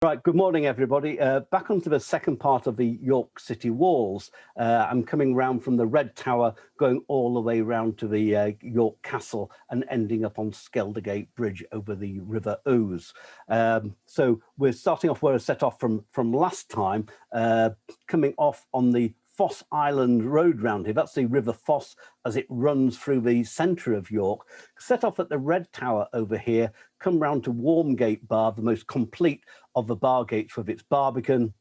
Right, good morning, everybody. Back onto the second part of the York City walls. I'm coming round from the Red Tower, going all the way round to the York Castle and ending up on Skelderdgate Bridge over the River Ouse. So we're starting off where I set off from last time, coming off on the Foss Island road round here. That's the River Foss as it runs through the centre of York. Set off at the Red Tower over here, come round to Warmgate Bar, the most complete of the bar gates with its barbican.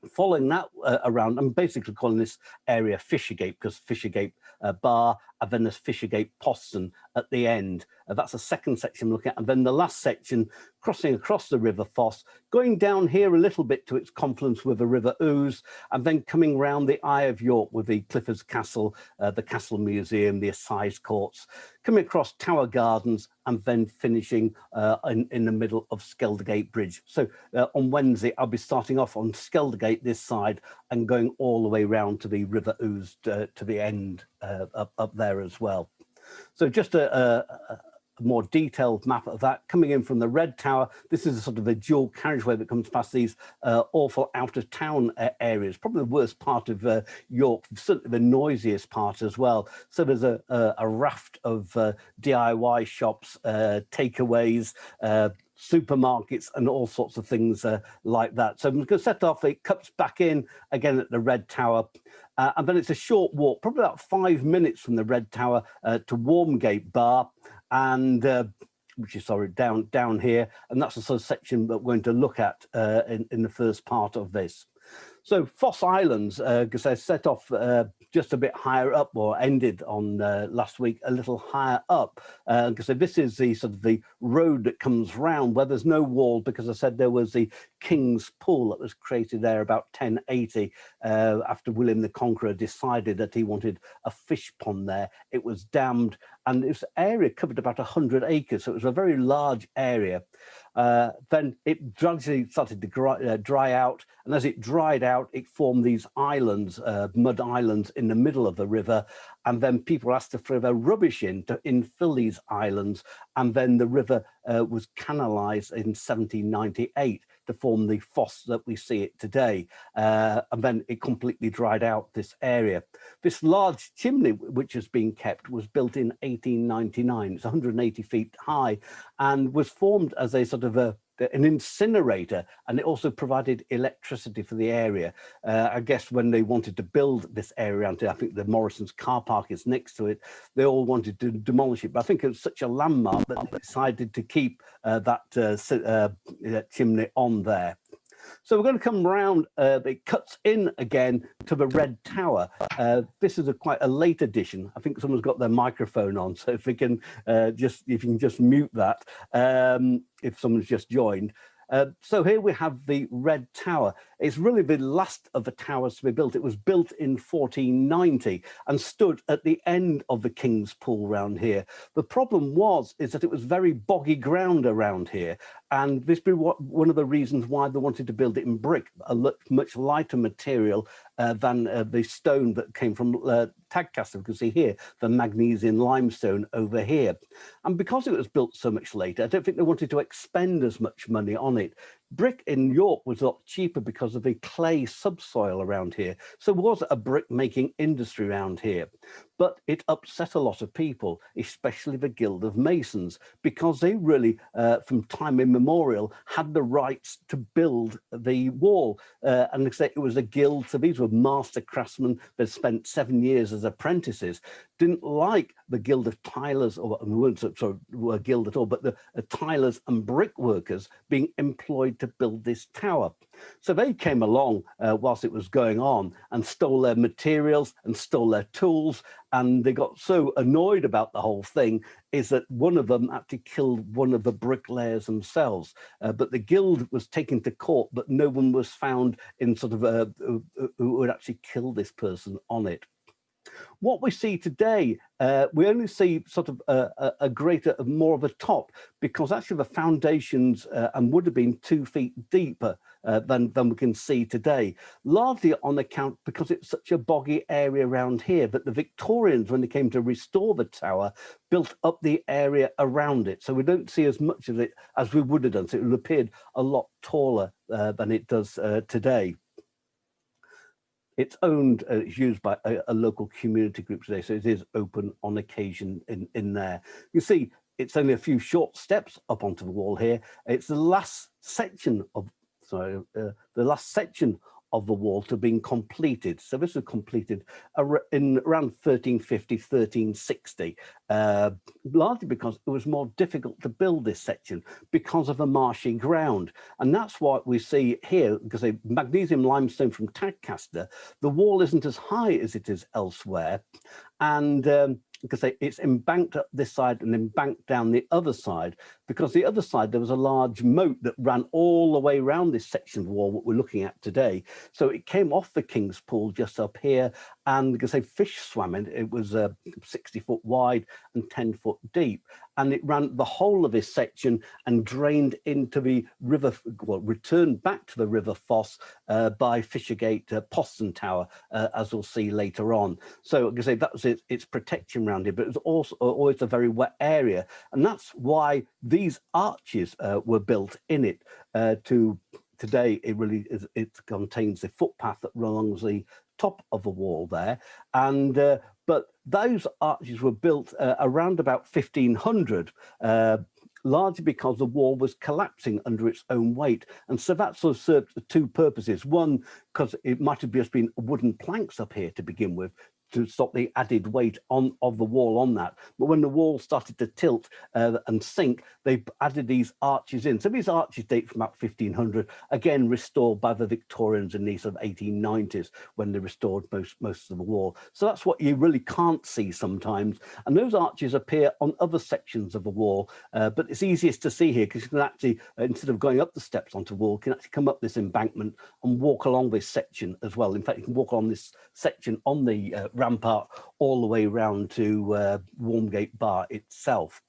Following that around, I'm basically calling this area Fishergate because Fishergate Bar, and then there's Fishergate Poston at the end. That's the second section I'm looking at. And then the last section, crossing across the River Foss, going down here a little bit to its confluence with the River Ouse, and then coming round the Eye of York with the Clifford's Castle, the Castle Museum, the Assize Courts, coming across Tower Gardens, and then finishing in the middle of Skeldergate Bridge. So on Wednesday, I'll be starting off on Skeldergate this side and going all the way round to the River Ouse to the end up there as well. So just a more detailed map of that coming in from the Red Tower. This is a sort of a dual carriageway that comes past these awful out of town areas, probably the worst part of York, certainly the noisiest part as well. So there's a raft of DIY shops, takeaways, supermarkets and all sorts of things like that. So I'm going to set off, it cuts back in again at the Red Tower, and then it's a short walk, probably about 5 minutes from the Red Tower to Warmgate Bar, and which is down here, and that's the sort of section that we're going to look at in the first part of this. So Foss Islands, because I set off just a bit higher up, or ended on last week a little higher up, because this is the sort of the road that comes round where there's no wall, because I said there was the King's Pool that was created there about 1080 after William the Conqueror decided that he wanted a fish pond there. It was dammed, and this area covered about 100 acres, so it was a very large area. Then it gradually started to dry out, and as it dried out, it formed these islands, mud islands in the middle of the river, and then people asked to throw their rubbish in to infill these islands, and then the river was canalised in 1798 to form the Foss that we see it today, and then it completely dried out this area. This large chimney, which has been kept, was built in 1899. It's 180 feet high and was formed as a sort of an incinerator, and it also provided electricity for the area. I guess when they wanted to build this area around here, I think the Morrison's car park is next to it, they all wanted to demolish it, but I think it was such a landmark that they decided to keep that chimney on there. So we're going to come round, it cuts in again to the Red Tower. This is quite a late edition. I think someone's got their microphone on, so if we can if you can just mute that, if someone's just joined. So here we have the Red Tower. It's really the last of the towers to be built. It was built in 1490 and stood at the end of the King's Pool round here. The problem is that it was very boggy ground around here, and this be one of the reasons why they wanted to build it in brick, a much lighter material than the stone that came from Tadcaster. You can see here the magnesian limestone over here. And because it was built so much later, I don't think they wanted to expend as much money on it. Brick in York was a lot cheaper because of the clay subsoil around here. So there was a brick making industry around here. But it upset a lot of people, especially the Guild of Masons, because they really, from time immemorial, had the rights to build the wall. And it was a guild, so these were master craftsmen that spent 7 years as apprentices, didn't like the Guild of Tilers, or weren't sort of a guild at all, but the tilers and brickworkers being employed to build this tower. So they came along whilst it was going on and stole their materials and stole their tools, and they got so annoyed about the whole thing is that one of them actually killed one of the bricklayers themselves. But the guild was taken to court, but no one was found in sort of who would actually kill this person on it. What we see today, we only see sort of a greater, more of a top, because actually the foundations and would have been 2 feet deeper than we can see today, largely on account because it's such a boggy area around here. But the Victorians, when they came to restore the tower, built up the area around it, so we don't see as much of it as we would have done. So it appeared a lot taller than it does today. It's owned, it's used by a local community group today, so it is open on occasion in there. You see, it's only a few short steps up onto the wall here. It's the last section of, the last section of the wall to being completed. So this was completed in around 1350, 1360, largely because it was more difficult to build this section because of the marshy ground. And that's what we see here, because a magnesium limestone from Tadcaster, the wall isn't as high as it is elsewhere. And because it's embanked up this side and embanked down the other side, because the other side there was a large moat that ran all the way around this section of the wall, what we're looking at today. So it came off the King's Pool just up here, and because fish swam in, it was 60 foot wide and 10 foot deep, and it ran the whole of this section and drained into the river, well, returned back to the River Foss by Fishergate Postern Tower, as we'll see later on. So that was its protection around it, but it was also always a very wet area, and that's why these arches were built in it. Today it really is, it contains the footpath that runs the top of the wall there, and but those arches were built around about 1500, largely because the wall was collapsing under its own weight. And so that sort of served 2 purposes. One, because it might have just been wooden planks up here to begin with, to stop the added weight of the wall on that. But when the wall started to tilt and sink, they added these arches in. So these arches date from about 1500, again restored by the Victorians in the sort of 1890s when they restored most of the wall. So that's what you really can't see sometimes. And those arches appear on other sections of the wall, but it's easiest to see here because you can actually, instead of going up the steps onto the wall, you can actually come up this embankment and walk along this section as well. In fact, you can walk on this section on the rampart all the way around to Warmgate Bar itself.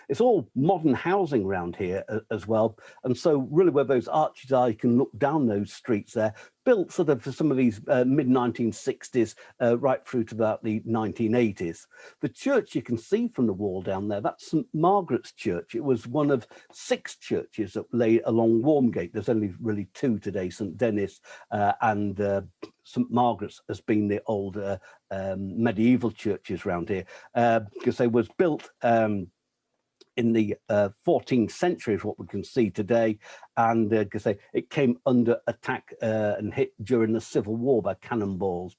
It's all modern housing around here as well, and so really where those arches are, you can look down those streets there, built sort of for some of these mid-1960s right through to about the 1980s. The church you can see from the wall down there, that's St Margaret's Church. It was one of 6 churches that lay along Warmgate. There's only really 2 today, St Denis and St Margaret's has been the old medieval churches around here, because they was built in the 14th century is what we can see today, and because it came under attack and hit during the Civil War by cannonballs.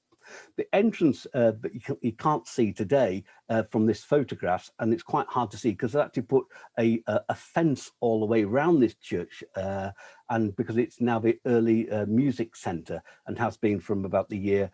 The entrance that you can't see today from this photograph, and it's quite hard to see because they actually put a fence all the way around this church, and because it's now the early music centre and has been from about the year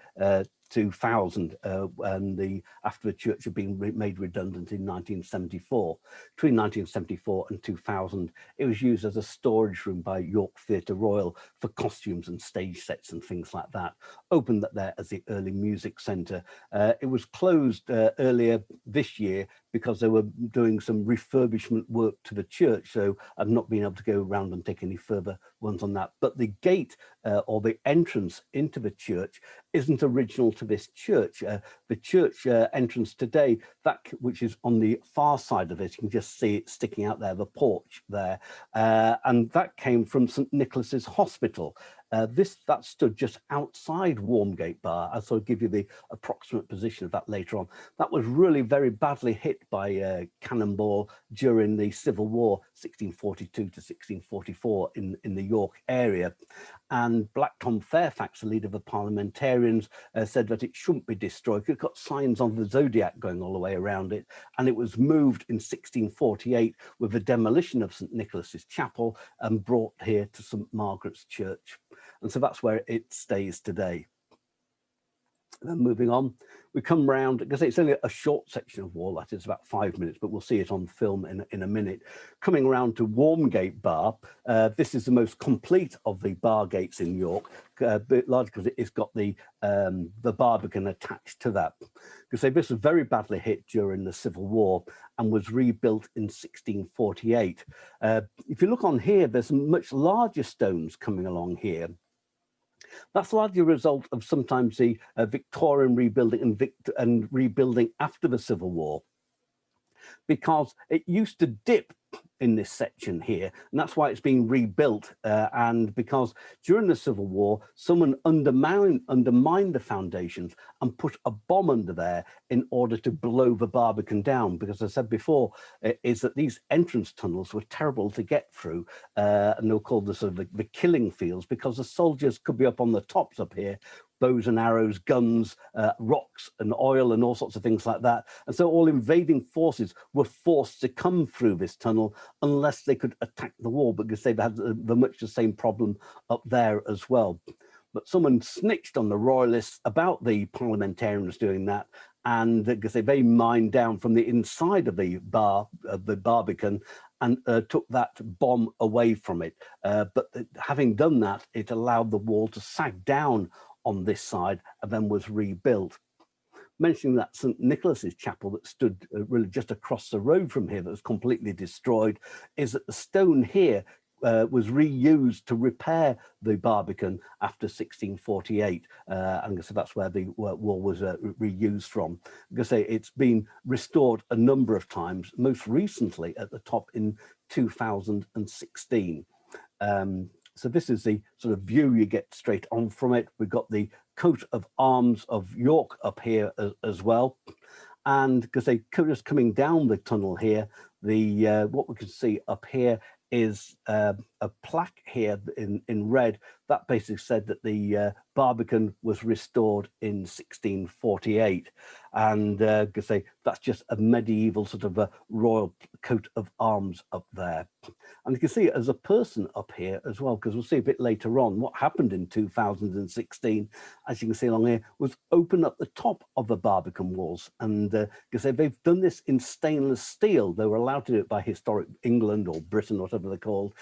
2000, and after the church had been made redundant in 1974. Between 1974 and 2000, it was used as a storage room by York Theatre Royal for costumes and stage sets and things like that. Opened that there as the early music centre. It was closed earlier this year because they were doing some refurbishment work to the church, so I've not been able to go around and take any further ones on that. But the gate or the entrance into the church isn't original to this church. The church entrance today, that which is on the far side of it, you can just see it sticking out there, the porch there, and that came from St Nicholas's Hospital. That stood just outside Warmgate Bar. I'll sort of give you the approximate position of that later on. That was really very badly hit by cannonball during the Civil War, 1642 to 1644 in the York area. And Black Tom Fairfax, the leader of the parliamentarians, said that it shouldn't be destroyed. It got signs on the zodiac going all the way around it, and it was moved in 1648 with the demolition of St Nicholas's Chapel and brought here to St Margaret's Church. And so that's where it stays today. Then moving on, we come round, because it's only a short section of wall, that is about 5 minutes, but we'll see it on film in a minute. Coming round to Warmgate Bar, this is the most complete of the bar gates in York, largely because it's got the barbican attached to that. Because this was very badly hit during the Civil War and was rebuilt in 1648. If you look on here, there's some much larger stones coming along here. That's largely a result of sometimes the Victorian rebuilding and rebuilding after the Civil War, because it used to dip in this section here, and that's why it's being rebuilt. And because during the Civil War, someone undermined the foundations and put a bomb under there in order to blow the barbican down. Because as I said before, is that these entrance tunnels were terrible to get through, and they were called the sort of the killing fields, because the soldiers could be up on the tops up here, bows and arrows, guns, rocks and oil and all sorts of things like that. And so all invading forces were forced to come through this tunnel unless they could attack the wall, because they've had much the same problem up there as well. But someone snitched on the royalists about the parliamentarians doing that, and because they mined down from the inside of the barbican and took that bomb away from it. But having done that, it allowed the wall to sag down on this side and then was rebuilt. Mentioning that St. Nicholas's Chapel that stood really just across the road from here, that was completely destroyed, is that the stone here was reused to repair the barbican after 1648, and so that's where the wall was reused from. Because it's been restored a number of times, most recently at the top in 2016. So this is the sort of view you get straight on from it. We've got the coat of arms of York up here as well. And because they just coming down the tunnel here, the what we can see up here is a plaque here in red that basically said that the barbican was restored in 1648, and that's just a medieval sort of a royal coat of arms up there. And you can see it as a person up here as well, because we'll see a bit later on what happened in 2016, as you can see along here, was open up the top of the barbican walls. And because they've done this in stainless steel, they were allowed to do it by Historic England or Britain, whatever they're called,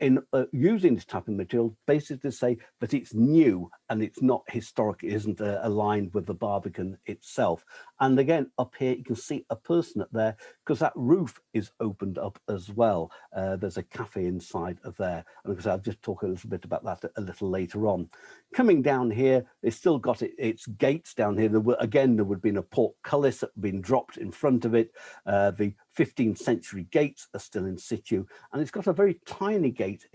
in using this type of material, basically to say that it's new and it's not historic, it isn't aligned with the barbican itself. And again, up here, you can see a person up there, because that roof is opened up as well. There's a cafe inside of there. And because I'll just talk a little bit about that a little later on. Coming down here, it's still got its gates down here. There would have been a portcullis that had been dropped in front of it. The 15th century gates are still in situ, and it's got a very tiny gate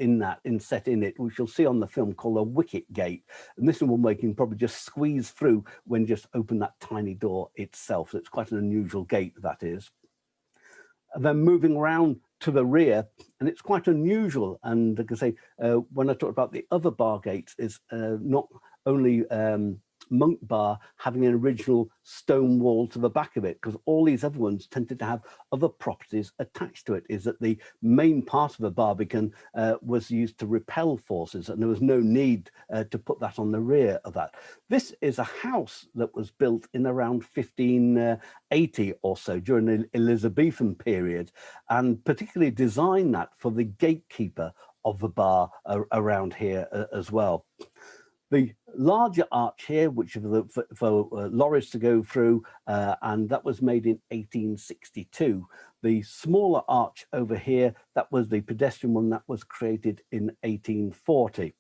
set in it, which you'll see on the film, called a wicket gate. And this one we can probably just squeeze through when just open that tiny door itself. So it's quite an unusual gate, that is. And then moving around to the rear, and it's quite unusual. And like I say, when I talked about the other bar gates, is not only Monk Bar having an original stone wall to the back of it, because all these other ones tended to have other properties attached to it, is that the main part of the barbican was used to repel forces, and there was no need to put that on the rear of that. This is a house that was built in around 1580 or so, during the Elizabethan period, and particularly designed that for the gatekeeper of the bar around here as well. The larger arch here, which is for lorries to go through, and that was made in 1862. The smaller arch over here, that was the pedestrian one that was created in 1840.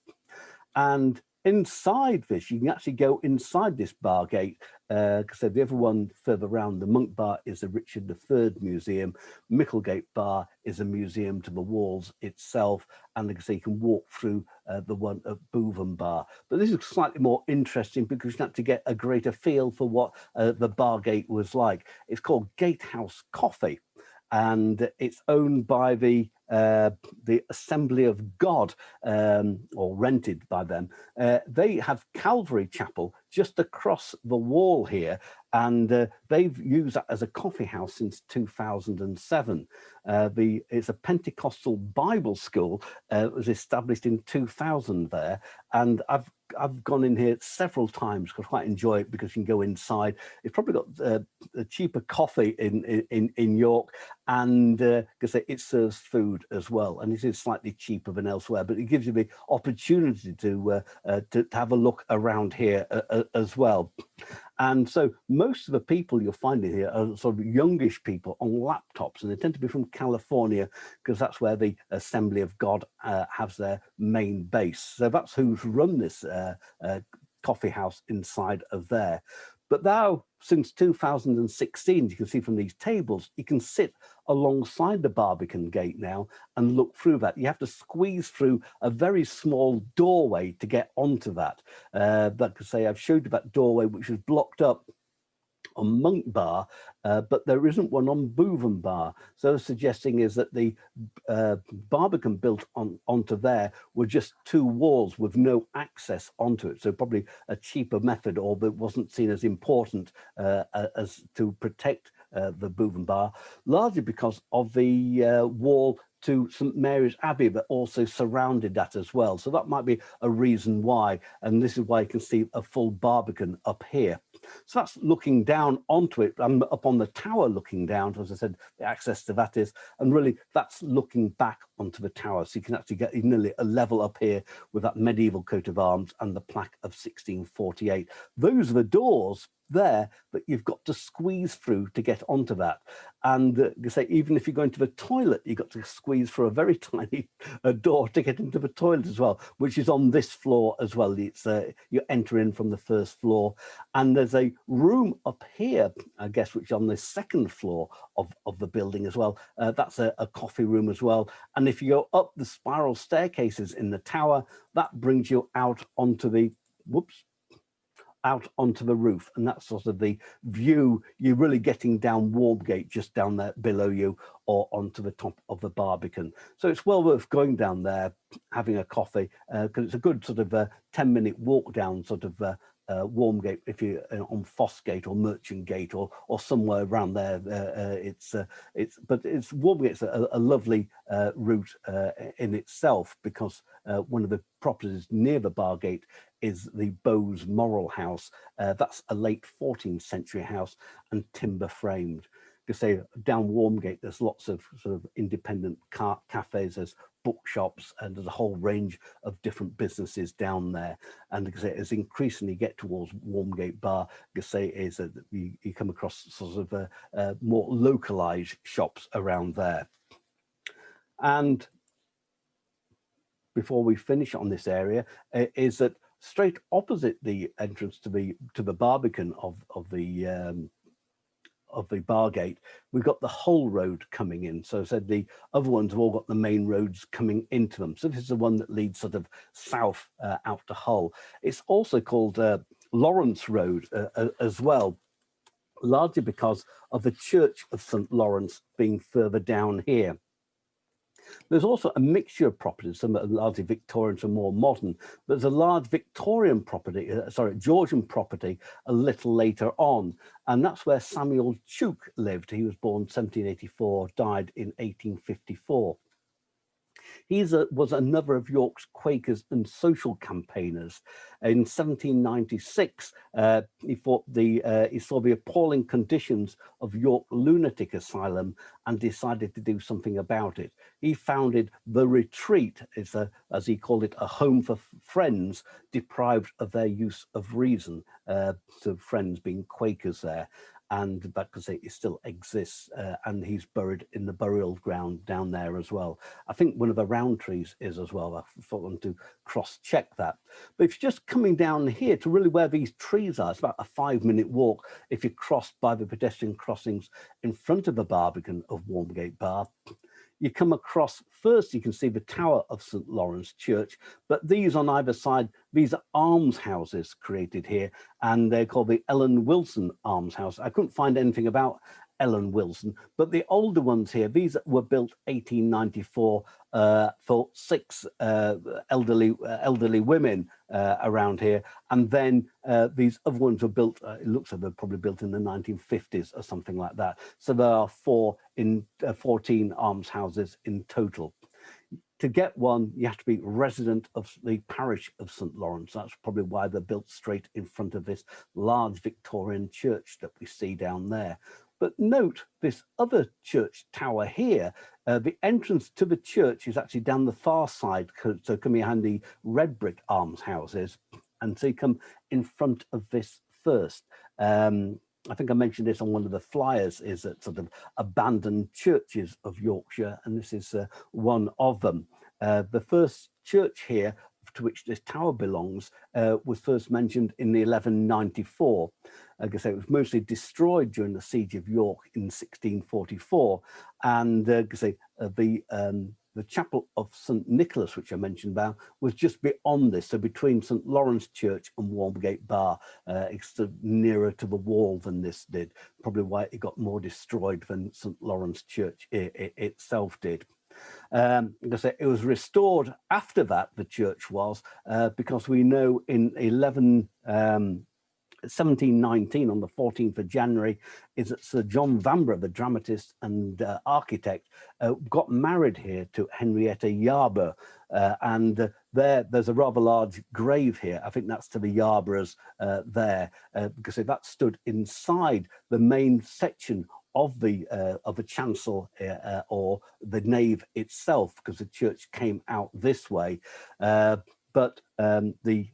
And inside this, you can actually go inside this bar gate, because the other one further around, the Monk Bar, is the Richard III Museum. Micklegate Bar is a museum to the walls itself, and like I say, you can walk through the one at Bootham Bar. But this is slightly more interesting because you have to get a greater feel for what the bar gate was like. It's called Gatehouse Coffee, and it's owned by the Assembly of God, or rented by them. They have Calvary Chapel just across the wall here, and they've used that as a coffee house since 2007. It's a Pentecostal Bible school. It was established in 2000 there, and I've I've gone in here several times because I quite enjoy it because you can go inside. It's probably got a cheaper coffee in York, and because it serves food as well, and it is slightly cheaper than elsewhere, but it gives you the opportunity to have a look around here as well. And so most of the people you'll find in here are sort of youngish people on laptops, and they tend to be from California because that's where the Assembly of God has their main base. So that's who's run this coffee house inside of there. But now, since 2016, you can see from these tables, you can sit alongside the Barbican gate now and look through that. You have to squeeze through a very small doorway to get onto that. Like I say, I've showed you that doorway, which is blocked up on Monk Bar, but there isn't one on Boven Bar. So suggesting is that the Barbican built onto there were just two walls with no access onto it. So probably a cheaper method, or that wasn't seen as important as to protect the Boven Bar, largely because of the wall to St Mary's Abbey, but also surrounded that as well. So that might be a reason why, and this is why you can see a full Barbican up here. So that's looking down onto it. I'm up on the tower looking down, as I said, the access to that is, and really that's looking back onto the tower. So you can actually get nearly a level up here with that medieval coat of arms and the plaque of 1648. Those are the doors there that you've got to squeeze through to get onto that. And you say, even if you go into the toilet, you've got to squeeze through a very tiny door to get into the toilet as well, which is on this floor as well. It's you enter in from the first floor, and there's a room up here, I guess, which is on the second floor of the building as well. That's a coffee room as well. And if you go up the spiral staircases in the tower, that brings you out onto the, out onto the roof, and that's sort of the view. You're really getting down Warmgate just down there below you, or onto the top of the Barbican. So it's well worth going down there, having a coffee, because it's a good sort of 10-minute walk down sort of Warmgate if you're on Fossgate or Merchant Gate or somewhere around there. But Warmgate's a lovely route in itself, because one of the properties near the Bargate is the Boer's Moral House. That's a late 14th century house and timber framed. You say down Warmgate, there's lots of sort of independent cafes, there's bookshops, and there's a whole range of different businesses down there. And like I say, as increasingly get towards Warmgate Bar, like I say, is that you come across sort of more localized shops around there. And before we finish on this area, is that straight opposite the entrance to the Barbican of the Bargate, we've got the Hull Road coming in. So I said the other ones have all got the main roads coming into them. So this is the one that leads sort of south out to Hull. It's also called Lawrence Road as well, largely because of the Church of St Lawrence being further down here. There's also a mixture of properties, some are largely Victorian, some more modern. But there's a large Victorian property, Georgian property a little later on. And that's where Samuel Tuke lived. He was born 1784, died in 1854. He was another of York's Quakers and social campaigners. In 1796, he saw the appalling conditions of York Lunatic Asylum and decided to do something about it. He founded The Retreat, as he called it, a home for friends deprived of their use of reason. So friends being Quakers there. And that because it still exists, and he's buried in the burial ground down there as well. I think one of the round trees is as well. I thought them to cross-check that. But if you're just coming down here to really where these trees are, it's about a 5-minute walk if you cross by the pedestrian crossings in front of the Barbican of Warmgate Bar. You come across, first you can see the tower of St Lawrence Church, but these on either side, these are almshouses created here, and they're called the Ellen Wilson Almshouse. I couldn't find anything about Ellen Wilson, but the older ones here, these were built 1894 for 6 elderly women around here, and then these other ones were built, it looks like they're probably built in the 1950s or something like that. So there are 14 almshouses in total. to get one, you have to be resident of the parish of St. Lawrence. That's probably why they're built straight in front of this large Victorian church that we see down there. But note this other church tower here. The entrance to the church is actually down the far side, so coming behind the red brick almshouses. And so you come in front of this first. I think I mentioned this on one of the flyers, is that sort of abandoned churches of Yorkshire, and this is one of them. The first church here to which this tower belongs was first mentioned in 1194. Like I say, it was mostly destroyed during the Siege of York in 1644, and like I say, the chapel of St. Nicholas, which I mentioned about, was just beyond this, so between St. Lawrence Church and Walmgate Bar. It stood nearer to the wall than this did, probably why it got more destroyed than St. Lawrence Church itself did. Like I say, it was restored after that, the church was, because we know in 1719, on the 14th of January, is that Sir John Vanbrugh, the dramatist and architect, got married here to Henrietta Yarborough. And there's a rather large grave here. I think that's to the Yarboroughs there, because that stood inside the main section of the chancel or the nave itself, because the church came out this way. But the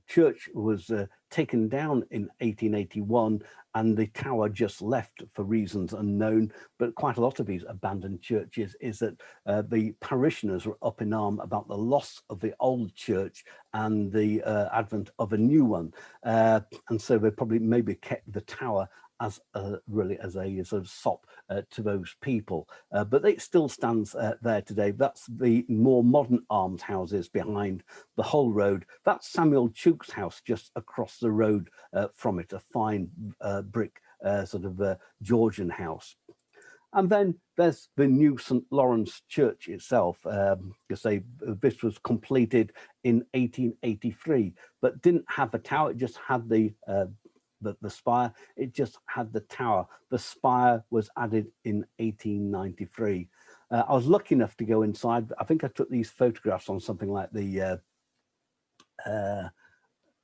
church was taken down in 1881, and the tower just left for reasons unknown. But quite a lot of these abandoned churches is that the parishioners were up in arm about the loss of the old church and the advent of a new one, and so they probably maybe kept the tower as really as a sort of sop to those people. But it still stands there today. That's the more modern almshouses behind the whole road. That's Samuel Tuke's house just across the road from it, a fine brick sort of Georgian house. And then there's the new St. Lawrence Church itself. This was completed in 1883, but didn't have a tower. It just had the spire. It just had the tower. The spire was added in 1893. I was lucky enough to go inside. I think I took these photographs on something like the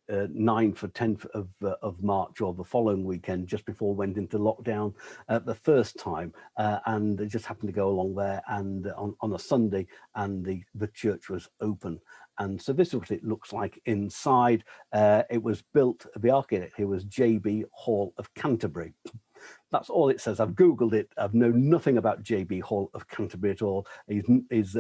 9th or 10th of March, or the following weekend, just before we went into lockdown the first time, and it just happened to go along there and on a Sunday, and the church was open. And so this is what it looks like inside. It was built, the architect here was J.B. Hall of Canterbury. That's all it says. I've Googled it. I've known nothing about J.B. Hall of Canterbury at all. He's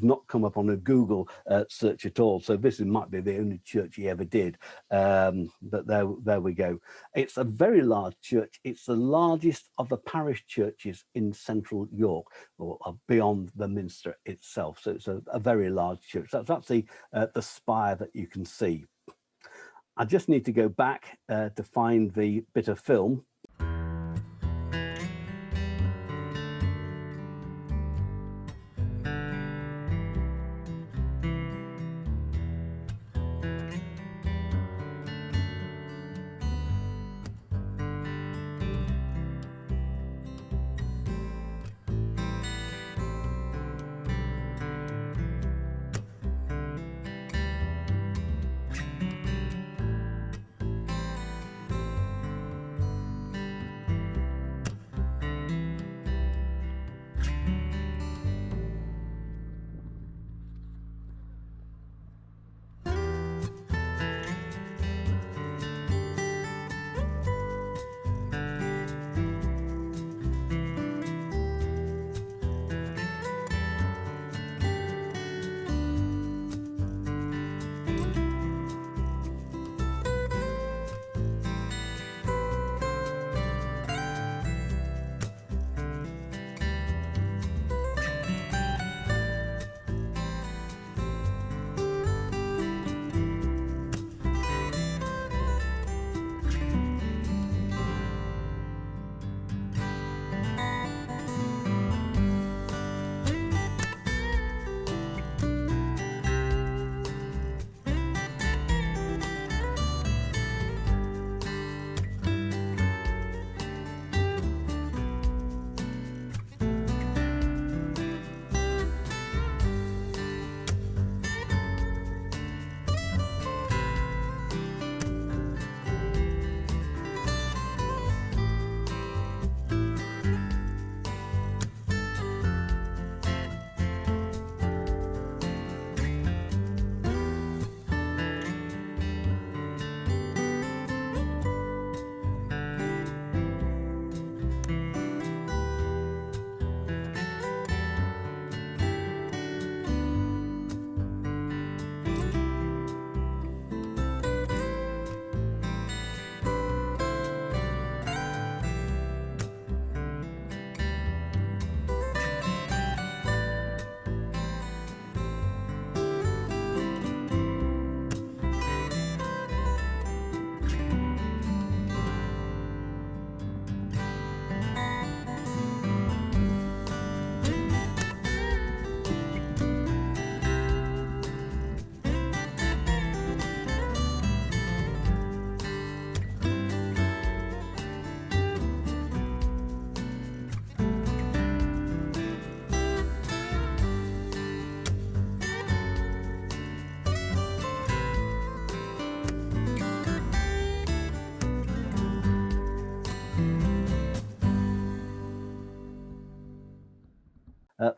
not come up on a Google search at all. So this might be the only church he ever did. But there we go. It's a very large church. It's the largest of the parish churches in central York, or beyond the minster itself. So it's a very large church. That's the spire that you can see. I just need to go back to find the bit of film.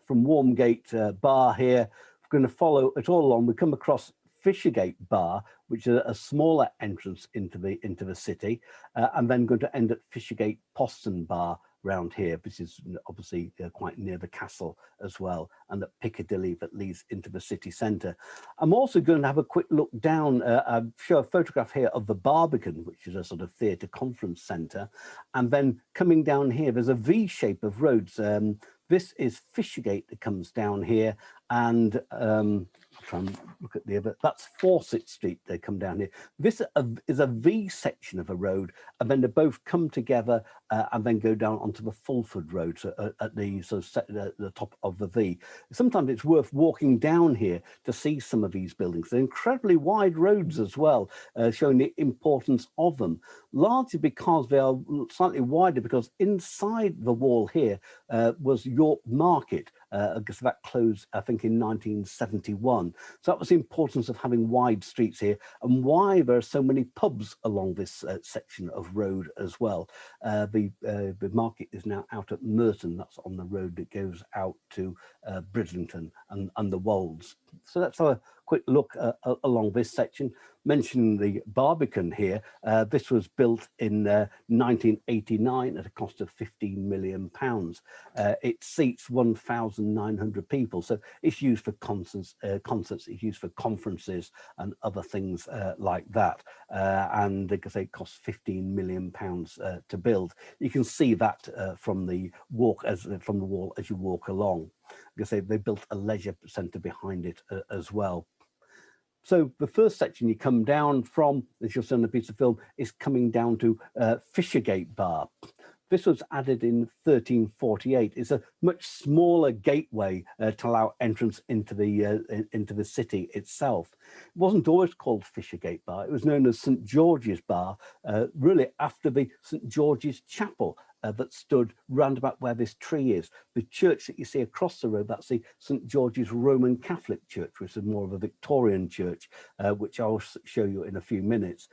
from Warmgate Bar here. We're going to follow it all along. We come across Fishergate Bar, which is a smaller entrance into the city, and then going to end at Fishergate Postern Bar round here, which is obviously quite near the castle as well, and at Piccadilly that leads into the city centre. I'm also going to have a quick look down, show a photograph here of the Barbican, which is a sort of theatre conference centre, and then coming down here, there's a V shape of roads. This is Fishergate that comes down here, and I'll try and look at the other. That's Fawcett Street. They come down here. This is a V section of a road, and then they both come together and then go down onto the Fulford Road, so at the sort of at the top of the V. Sometimes it's worth walking down here to see some of these buildings. They're incredibly wide roads as well, showing the importance of them, largely because they are slightly wider, because inside the wall here was York Market, because that closed, I think, in 1971. So that was the importance of having wide streets here, and why there are so many pubs along this section of road as well. The market is now out at Merton. That's on the road that goes out to Bridlington and the Wolds. So let's have a quick look along this section. Mentioning the Barbican here, this was built in 1989 at a cost of £15 million. It seats 1,900 people, so it's used for concerts, it's used for conferences and other things like that. And because it costs £15 million to build, you can see that from the wall as you walk along. Because they built a leisure centre behind it as well. So the first section you come down from, as you'll see on the piece of film, is coming down to Fishergate Bar. This was added in 1348. It's a much smaller gateway to allow entrance into the city itself. It wasn't always called Fishergate Bar. It was known as St George's Bar, really after the St George's Chapel that stood round about where this tree is. The church that you see across the road, that's the St George's Roman Catholic Church, which is more of a Victorian church, which I'll show you in a few minutes.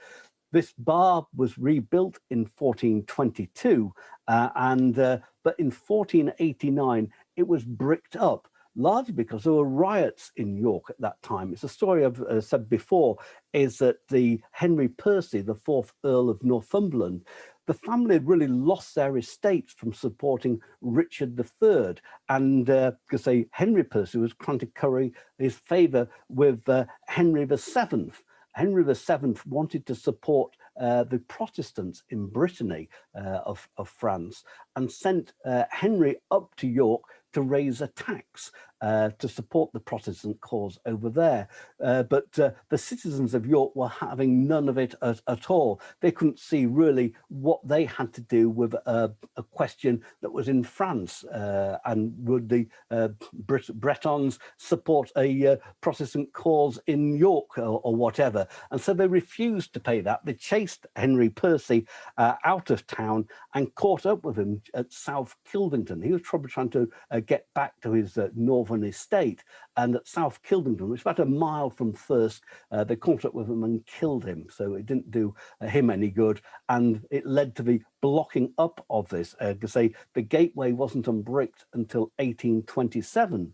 This bar was rebuilt in 1422, but in 1489 it was bricked up, largely because there were riots in York at that time. It's a story I've said before, is that the Henry Percy, the 4th Earl of Northumberland, the family had really lost their estates from supporting Richard III, and because Henry Percy was trying to curry his favour with Henry VII. Henry VII wanted to support the Protestants in Brittany of France, and sent Henry up to York to raise a tax to support the Protestant cause over there. But the citizens of York were having none of it at all. They couldn't see really what they had to do with a question that was in France, and would the Bretons support a Protestant cause in York or whatever. And so they refused to pay that. They chased Henry Percy out of town and caught up with him at South Kildington. He was probably trying to get back to his northern estate, and at South Kildington, which is about a mile from Thirsk, they caught up with him and killed him. So it didn't do him any good, and it led to the blocking up of this. The gateway wasn't unbricked until 1827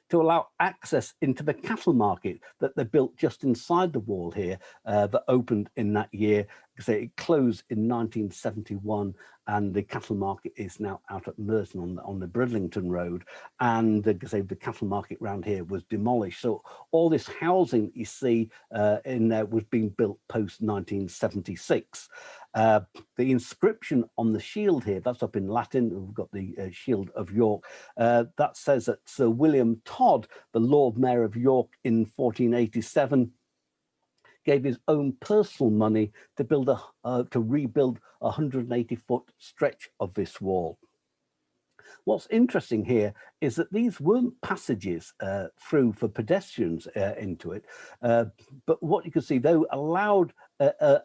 to allow access into the cattle market that they built just inside the wall here, that opened in that year. It closed in 1971, and the cattle market is now out at Merton on the Bridlington Road, and the cattle market round here was demolished. So all this housing that you see in there was being built post 1976. The inscription on the shield here, that's up in Latin. We've got the Shield of York. That says that Sir William Todd, the Lord Mayor of York in 1487, gave his own personal money to rebuild a 180-foot stretch of this wall. What's interesting here is that these weren't passages through for pedestrians into it, but what you can see, they allowed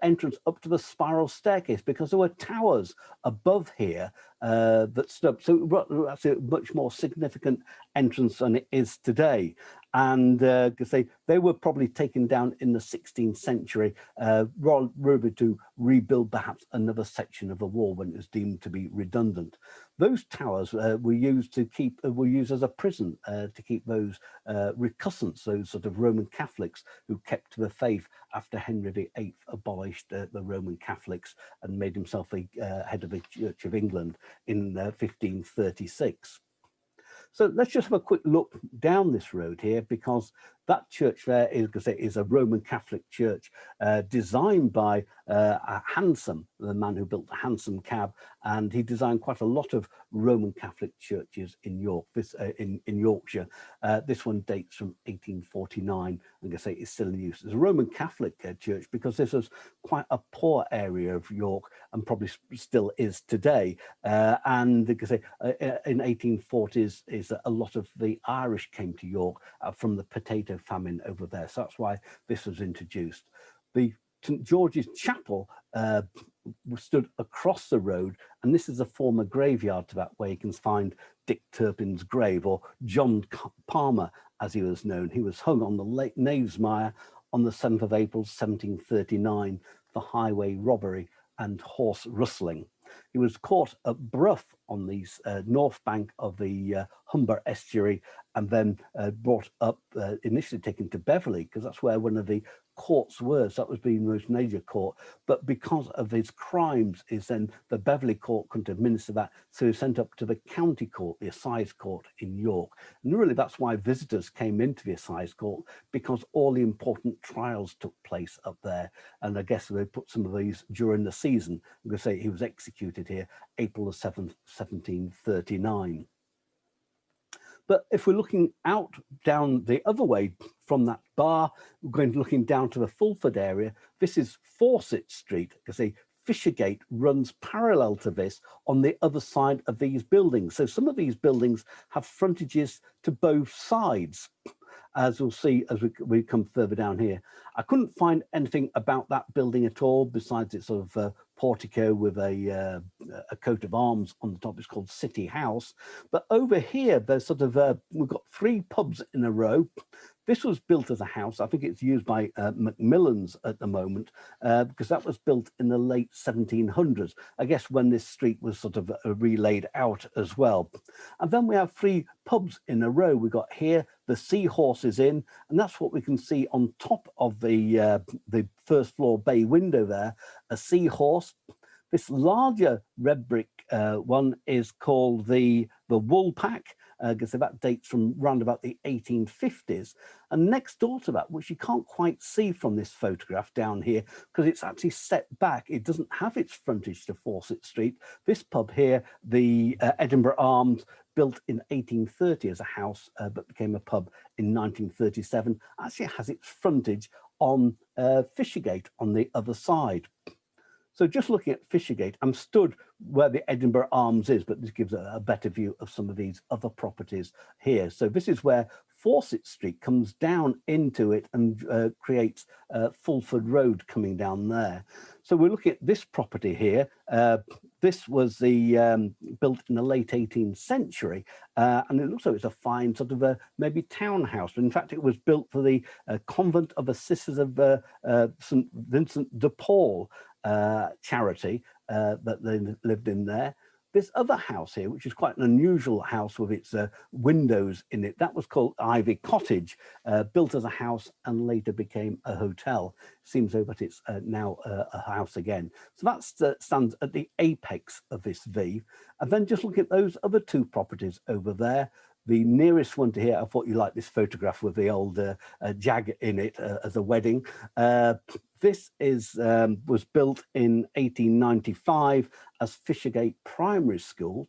entrance up to the spiral staircase because there were towers above here that stood up. So that's a much more significant entrance than it is today. and because they were probably taken down in the 16th century, rather to rebuild perhaps another section of the wall when it was deemed to be redundant. Those towers were used as a prison to keep those recusants, those sort of Roman Catholics who kept to the faith after Henry VIII abolished the Roman Catholics and made himself the head of the Church of England in 1536. So let's just have a quick look down this road here, because that church there is a Roman Catholic church designed by Hansom, the man who built the Hansom cab, and he designed quite a lot of Roman Catholic churches in in Yorkshire. This one dates from 1849, and it's still in use. It's a Roman Catholic church because this was quite a poor area of York, and probably still is today. And in 1840s, a lot of the Irish came to York from the potato famine over there. So that's why this was introduced. The St George's Chapel stood across the road, and this is a former graveyard to that, where you can find Dick Turpin's grave, or John Palmer, as he was known. He was hung on the Lake Knavesmire on the 7th of April 1739 for highway robbery and horse rustling. He was caught at Brough on the north bank of the Humber estuary, and then brought up, initially taken to Beverley, because that's where one of the courts were. So that was the most major court. But because of his crimes, then the Beverley court couldn't administer that, so he was sent up to the county court, the assize court in York. And really that's why visitors came into the assize court, because all the important trials took place up there. And I guess they put some of these during the season. I'm going to say he was executed here April the 7th, 1739. But if we're looking out down the other way from that bar, we're looking down to the Fulford area. This is Fawcett Street, because Fishergate runs parallel to this on the other side of these buildings. So some of these buildings have frontages to both sides, as we'll see as we come further down here. I couldn't find anything about that building at all, besides its sort of portico with a coat of arms on the top. It's called City House. But over here, there's sort of, we've got 3 pubs in a row. This was built as a house. I think it's used by Macmillan's at the moment, because that was built in the late 1700s, I guess, when this street was sort of relaid out as well. And then we have 3 pubs in a row. We've got here the Seahorses Inn, and that's what we can see on top of the first floor bay window there, a seahorse. This larger red brick one is called the Woolpack, because that dates from round about the 1850s. And next door to that, which you can't quite see from this photograph down here, because it's actually set back, it doesn't have its frontage to Fawcett Street. This pub here, the Edinburgh Arms, built in 1830 as a house, but became a pub in 1937, actually has its frontage on Fishergate on the other side. So just looking at Fishergate, I'm stood where the Edinburgh Arms is, but this gives a better view of some of these other properties here. So this is where Fawcett Street comes down into it and creates Fulford Road coming down there. So we're looking at this property here. This was built in the late 18th century, and it looks like it's a fine sort of maybe townhouse. But in fact, it was built for the Convent of the Sisters of St Vincent de Paul charity that they lived in there. This other house here, which is quite an unusual house with its windows in it, that was called Ivy Cottage, built as a house and later became a hotel. Seems though that it's now a house again. So that stands at the apex of this V. And then just look at those other 2 properties over there. The nearest one to here, I thought you liked this photograph with the old jag in it as a wedding. This was built in 1895 as Fishergate Primary School.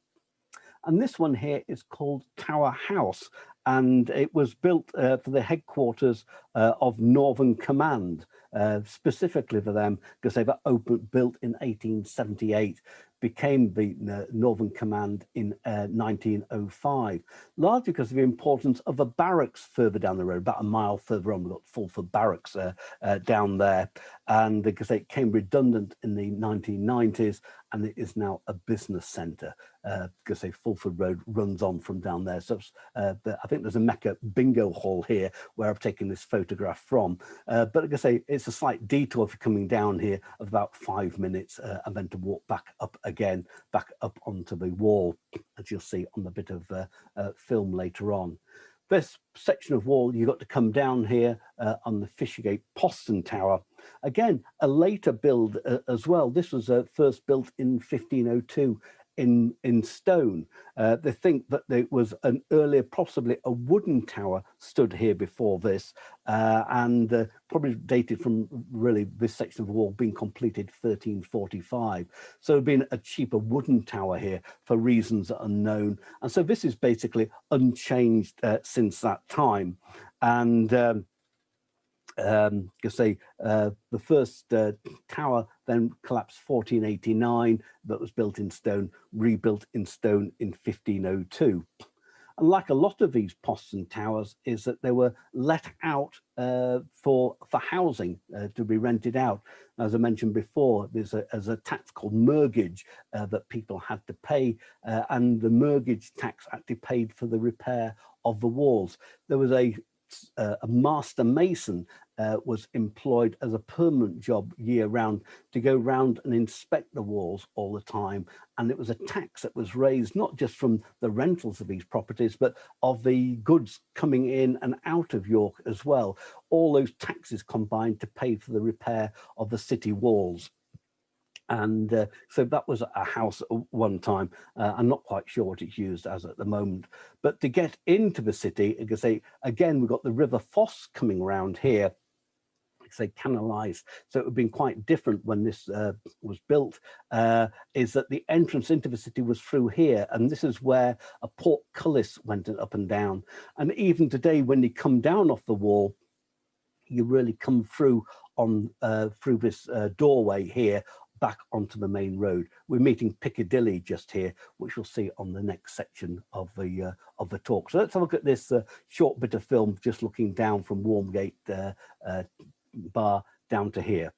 And this one here is called Tower House, and it was built for the headquarters of Northern Command, specifically for them, because they were built in 1878. became the Northern Command in 1905, largely because of the importance of a barracks further down the road, about a mile further on. We've got Fulford Barracks down there, and because it came redundant in the 1990s, and it is now a business centre, because Fulford Road runs on from down there. So I think there's a Mecca bingo hall here where I've taken this photograph from. But like I say, it's a slight detour if you're coming down here of about 5 minutes, and then to walk back up again, back up onto the wall, as you'll see on the bit of film later on. This section of wall, you got to come down here on the Fishergate Postern Tower. Again, a later build as well. This was first built in 1502 in stone. They think that there was an earlier, possibly a wooden tower stood here before this, and probably dated from really this section of the wall being completed 1345. So there'd been a cheaper wooden tower here for reasons unknown. And so this is basically unchanged since that time. And the first tower then collapsed 1489, but was built in stone, rebuilt in stone in 1502. And like a lot of these postern towers, is that they were let out for housing to be rented out. As I mentioned before, there's a tax called mortgage that people had to pay, and the mortgage tax actually paid for the repair of the walls. There was a master mason was employed as a permanent job year round to go round and inspect the walls all the time. And it was a tax that was raised not just from the rentals of these properties, but of the goods coming in and out of York as well. All those taxes combined to pay for the repair of the city walls. And so that was a house at one time. I'm not quite sure what it's used as at the moment. But to get into the city, I can say, again, we've got the River Foss coming around here, say canalised. So it would have been quite different when this was built, is that the entrance into the city was through here. And this is where a portcullis went up and down. And even today, when you come down off the wall, you really come through on through this doorway here, back onto the main road. We're meeting Piccadilly just here, which we'll see on the next section of the talk. So let's have a look at this short bit of film, just looking down from Warmgate Bar down to here.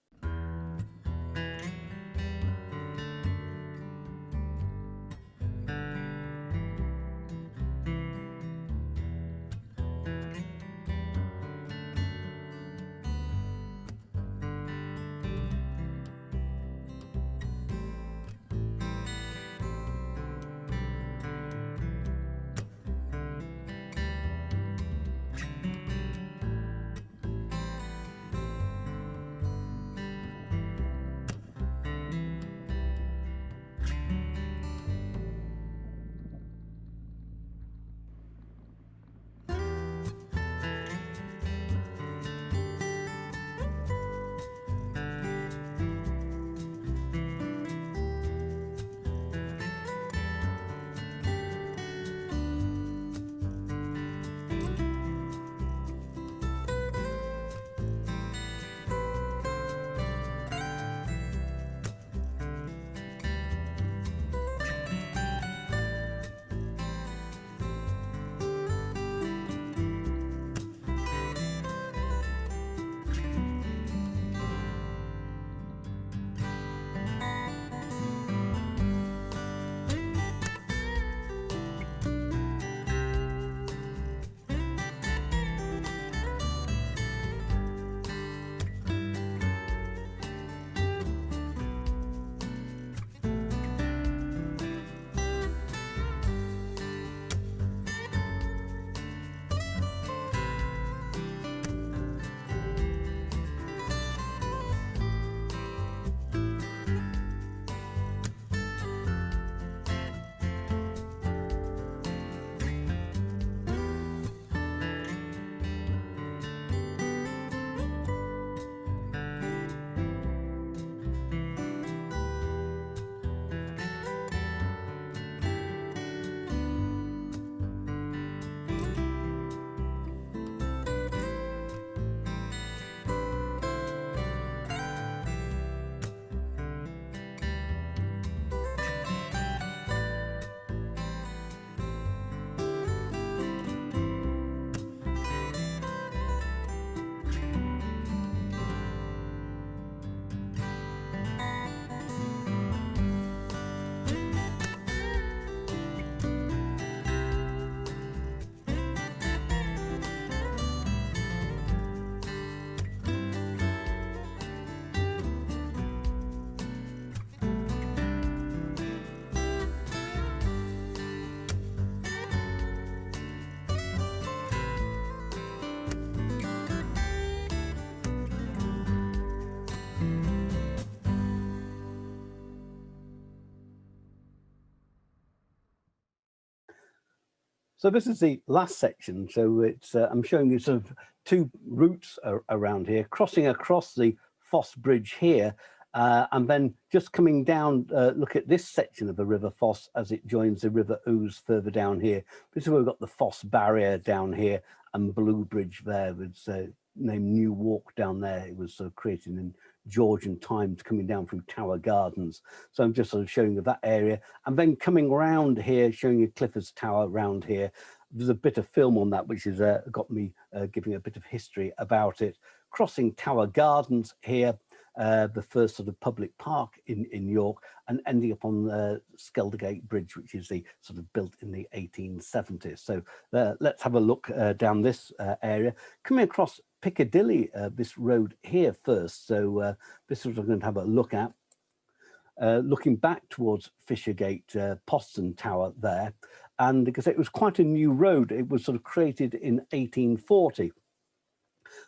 So this is the last section. So it's I'm showing you sort of two routes around here, crossing across the Foss Bridge here, and then just coming down, look at this section of the River Foss as it joins the River Ouse further down here. This is where we've got the Foss Barrier down here and Blue Bridge there. It's named New Walk down there. It was created in Georgian times, coming down through Tower Gardens. So I'm just sort of showing you that area, and then coming round here, showing you Clifford's Tower round here. There's a bit of film on that, which has got me giving a bit of history about it. Crossing Tower Gardens here, the first sort of public park in York, and ending up on the Skelegate Bridge, which is the sort of built in the 1870s. So let's have a look down this area. Coming across Piccadilly, this road here first. So this is what I'm going to have a look at. Looking back towards Fishergate Postern Tower there, and because it was quite a new road, it was sort of created in 1840.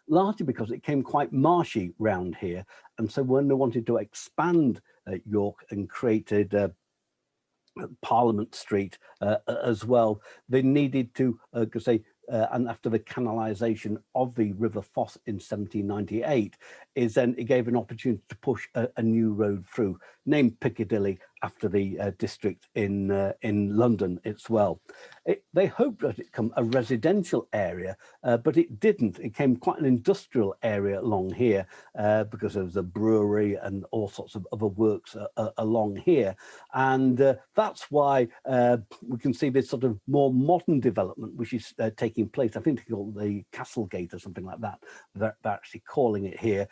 Largely because it came quite marshy round here, and so when they wanted to expand York and created Parliament Street as well, they needed to and after the canalisation of the River Foss in 1798, is then it gave an opportunity to push a new road through, named Piccadilly after the district in London as well. They hoped that it become a residential area, but it didn't. It came quite an industrial area along here because there was a brewery and all sorts of other works along here. And that's why we can see this sort of more modern development, which is taking place. I think they call it the Castlegate or something like that. They're actually calling it here.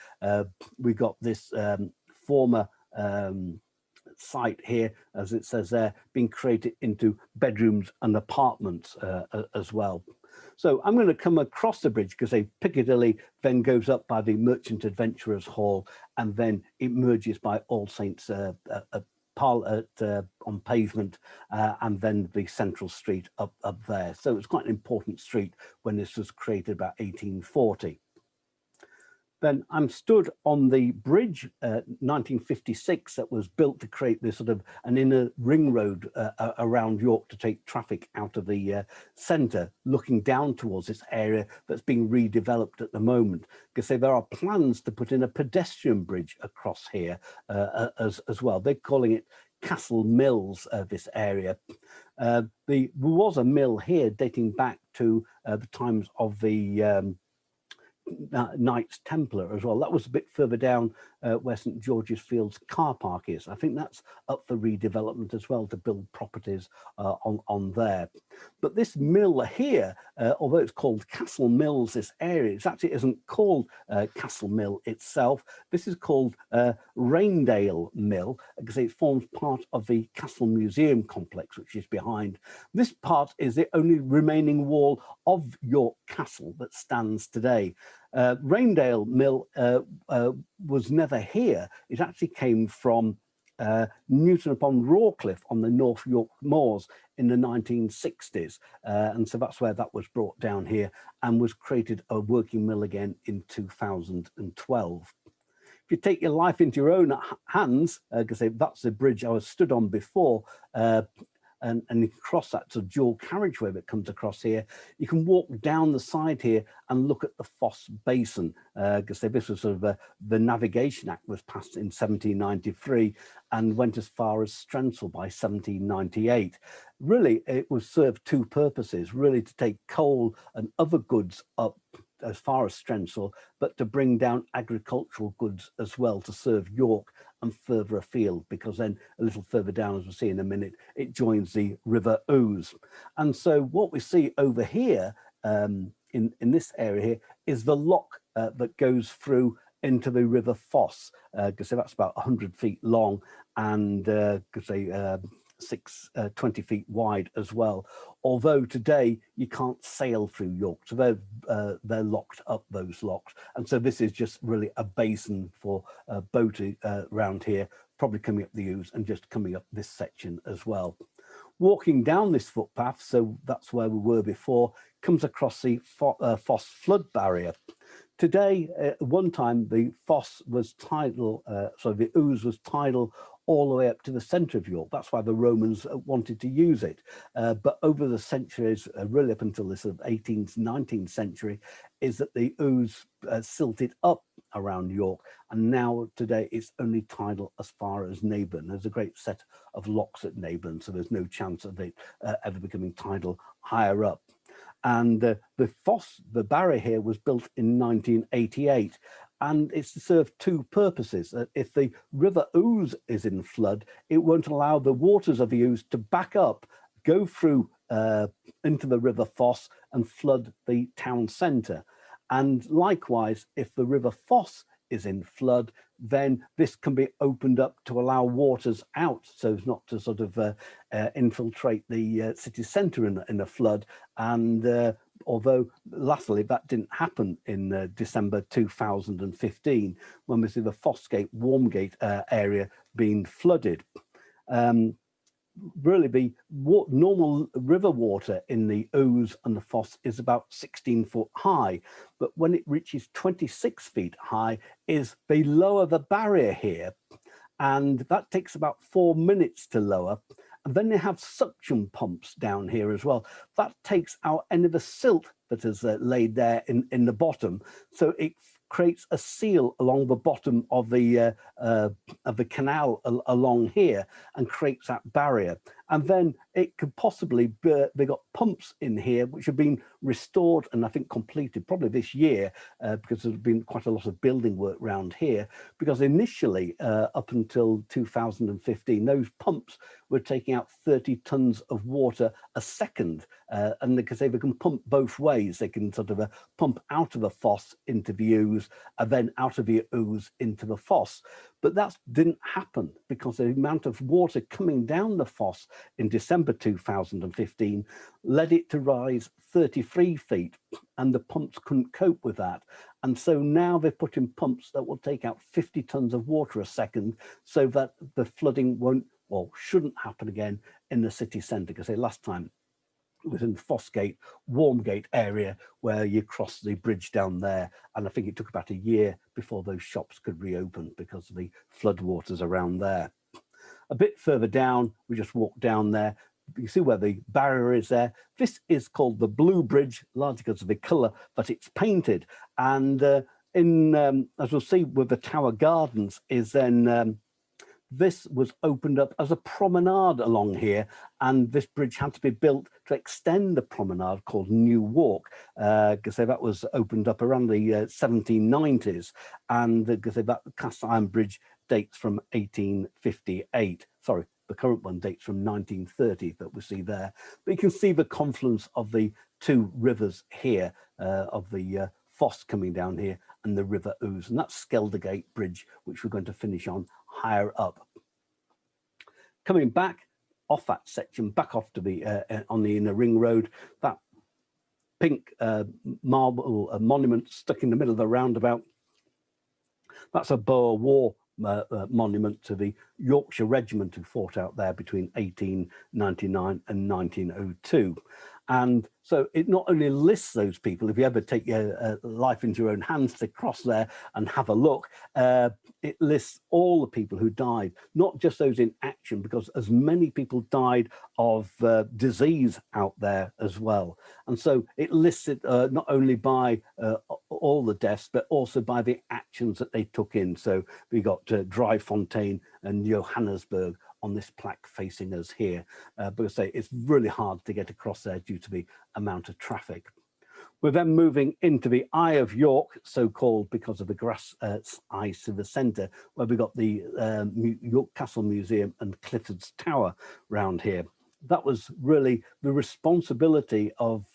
We got this former site here, as it says there, being created into bedrooms and apartments as well. So I'm going to come across the bridge because Piccadilly then goes up by the Merchant Adventurers Hall, and then it merges by All Saints on pavement, and then the central street up there. So it's quite an important street when this was created about 1840. Then I'm stood on the bridge, 1956, that was built to create this sort of an inner ring road around York to take traffic out of the centre, looking down towards this area that's being redeveloped at the moment. Because there are plans to put in a pedestrian bridge across here as well. They're calling it Castle Mills, this area. There was a mill here dating back to the times of the Knights Templar as well. That was a bit further down where St George's Fields car park is. I think that's up for redevelopment as well, to build properties on there. But this mill here, although it's called Castle Mills, this area, it actually isn't called Castle Mill itself. This is called Raindale Mill, because it forms part of the Castle Museum complex, which is behind. This part is the only remaining wall of York Castle that stands today. Raindale Mill was never here. It actually came from Newton upon Rawcliffe on the North York Moors in the 1960s. And so that's where that was brought down here and was created a working mill again in 2012. If you take your life into your own hands, because that's the bridge I was stood on before, and you can cross that to dual carriageway that comes across here. You can walk down the side here and look at the Foss Basin, because this was sort of the Navigation Act was passed in 1793 and went as far as Strensall by 1798. Really, it was served two purposes, really to take coal and other goods up as far as Strensall, but to bring down agricultural goods as well to serve York and further afield, because then a little further down, as we'll see in a minute, it joins the River Ouse. And so what we see over here in this area here is the lock that goes through into the River Foss, because that's about 100 feet long and 20 feet wide as well. Although today you can't sail through York, so they're locked up, those locks. And so this is just really a basin for boating around here, probably coming up the Ouse and just coming up this section as well. Walking down this footpath, so that's where we were before, comes across the Foss flood barrier. Today, at one time, the Foss was tidal, the Ouse was tidal all the way up to the centre of York. That's why the Romans wanted to use it. But over the centuries, really up until the sort of 18th, 19th century, is that the Ouse silted up around York, and now today it's only tidal as far as Naburn. There's a great set of locks at Naburn, so there's no chance of it ever becoming tidal higher up. And the barrier here was built in 1988, and it's to serve two purposes. If the River Ouse is in flood, it won't allow the waters of the Ouse to back up, go through into the River Foss and flood the town centre. And likewise, if the River Foss is in flood, then this can be opened up to allow waters out, so as not to sort of infiltrate the city centre in a flood. And although latterly that didn't happen in December 2015, when we see the Fossgate, Warmgate area being flooded. Really the normal river water in the Ouse and the Foss is about 16 foot high, but when it reaches 26 feet high is they lower the barrier here, and that takes about 4 minutes to lower. And then they have suction pumps down here as well. That takes out any of the silt that is laid there in the bottom, so it creates a seal along the bottom of the canal along here and creates that barrier. And then it could possibly be, they got pumps in here which have been restored and I think completed probably this year, because there's been quite a lot of building work around here, because initially up until 2015 those pumps were taking out 30 tons of water a second, and because they can pump both ways, they can sort of pump out of the Foss into the Ouse and then out of the Ouse into the Foss. But that didn't happen because the amount of water coming down the Foss in December 2015 led it to rise 33 feet, and the pumps couldn't cope with that. And so now they've put in pumps that will take out 50 tons of water a second, so that the flooding won't or shouldn't happen again in the city centre. Because last time it was in the Fossgate, Warmgate area where you cross the bridge down there, and I think it took about a year before those shops could reopen because of the floodwaters around there. A bit further down, we just walk down there. You see where the barrier is there. This is called the Blue Bridge, largely because of the colour that it's painted. And as we'll see with the Tower Gardens, is then this was opened up as a promenade along here, and this bridge had to be built to extend the promenade called New Walk, because that was opened up around the 1790s, and because that cast iron bridge dates from 1858. Sorry, the current one dates from 1930 that we see there. But you can see the confluence of the two rivers here, of the Foss coming down here and the River Ouse, and that's Skeldergate Bridge, which we're going to finish on higher up. Coming back off that section, back off to the on the inner ring road, that pink marble monument stuck in the middle of the roundabout, that's a Boer War monument to the Yorkshire Regiment who fought out there between 1899 and 1902. And so it not only lists those people, if you ever take your life into your own hands to cross there and have a look, it lists all the people who died, not just those in action, because as many people died of disease out there as well. And so it lists it not only by all the deaths, but also by the actions that they took in. So we got Dryfontein and Johannesburg on this plaque facing us here, but I say it's really hard to get across there due to the amount of traffic. We're then moving into the Eye of York, so-called because of the grass eyes to the centre, where we got the York Castle Museum and Clifford's Tower round here. That was really the responsibility of